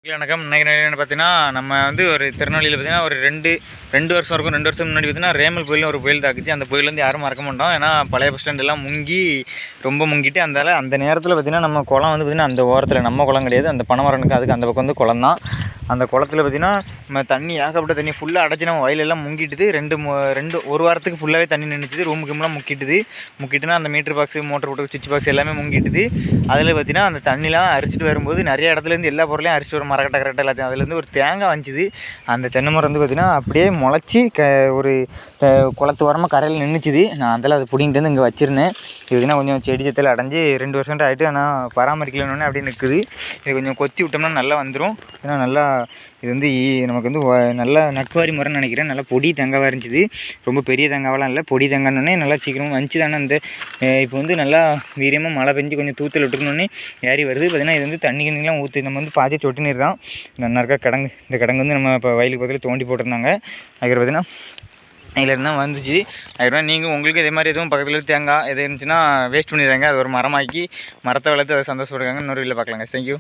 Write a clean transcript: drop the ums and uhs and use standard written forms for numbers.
வணக்கம். இன்னைக்கு பார்த்தீங்கன்னா நம்ம வந்து ஒரு திருநெல்வேலியில் பார்த்தீங்கன்னா ஒரு ரெண்டு வருஷம் இருக்கும். 2 வருஷம் முன்னாடி பார்த்தீங்கன்னா ரேமல் புயல்னு ஒரு புயல் தாக்குச்சு. அந்த புயல் வந்து யாரும் மறக்க மாட்டோம். ஏன்னா பழைய பஸ் ஸ்டாண்ட் எல்லாம் ரொம்ப முங்கிட்டு அந்த நேரத்தில் பார்த்தீங்கன்னா நம்ம குளம் வந்து பார்த்தீங்கன்னா அந்த ஓரத்தில் நம்ம குளம் கிடையாது, அந்த பனைமரனுக்கு அதுக்கு அந்த பக்கம் வந்து குளம் தான். அந்த குளத்தில் பார்த்தீங்கன்னா நம்ம தண்ணி ஏகப்பட்ட தண்ணி ஃபுல்லாக அடைச்சி நம்ம வயலெல்லாம் முங்கிட்டுது. ஒரு வாரத்துக்கு ஃபுல்லாகவே தண்ணி நின்றுச்சுது. ரூமுக்குலாம் முக்கிட்டுனா அந்த மீட்டர் பாக்ஸு, மோட்டர் போட்டு சுவிட்ச் பாக்ஸ் எல்லாமே முங்கிட்டுது. அதில் பார்த்தீங்கன்னா அந்த தண்ணிலாம் அரிச்சிட்டு வரும்போது நிறைய இடத்துலேருந்து எல்லா பொருளையும் அரிச்சிட்டு வரும், மரக்கட்டை கரெக்டாக எல்லாத்தையும். அதுலேருந்து ஒரு தேங்காய் வந்துச்சுது. அந்த தென்னை மரம் வந்து பார்த்திங்கன்னா அப்படியே முளைச்சி ஒரு குளத்து ஓரமாக கரையில் நின்றுச்சுது. நான் அதில் அதை பிடிங்கிட்டு வந்து இங்கே வச்சுருந்தேன். இது பார்த்திங்கன்னா கொஞ்சம் செடி சத்தில் அடைஞ்சி 2 வருஷம் ஆகிட்டு, ஆனால் பராமரிக்கலன்னு அப்படியே நிற்குது. இது கொஞ்சம் கொத்தி விட்டோம்னா நல்லா வந்துடும். ஏன்னா நல்லா இது வந்து நமக்கு வந்து நல்லா நக்குவாரி முறைன்னு நினைக்கிறேன். நல்லா பொடி தேங்காவாக இருந்துச்சு. ரொம்ப பெரிய தேங்காவெலாம் இல்லை, பொடி தேங்காய்னே நல்லா சீக்கிரமாக வந்துச்சு தானே. அந்த இப்போ வந்து நல்லா வீரியமாக மழை பெஞ்சு கொஞ்சம் தூத்தல் விட்டுக்கணுன்னே ஏறி வருது. பார்த்திங்கன்னா இது வந்து தண்ணி கண்ணிலாம் ஊற்றி நம்ம வந்து பாதி சொட்டு நீர் தான். நல்லா இருக்கா கிடங்கு. இந்த கிடங்கு வந்து நம்ம இப்போ வயலுக்கு பக்கத்தில் தோண்டி போட்டிருந்தாங்க. அதுக்கு பார்த்திங்கன்னா இதில் இருந்தால் வந்துச்சு. அதுக்கப்புறம் நீங்கள் உங்களுக்கு இதே மாதிரி எதுவும் பக்கத்தில் தேங்காய் எது இருந்துச்சுன்னா வேஸ்ட் பண்ணிடுறாங்க. அது ஒரு மரமாக்கி மரத்தை வளர்த்து அதை சந்தோஷப்படுறாங்க. இன்னொரு வீட்டில் பார்க்கலாங்க. தேங்க்யூ.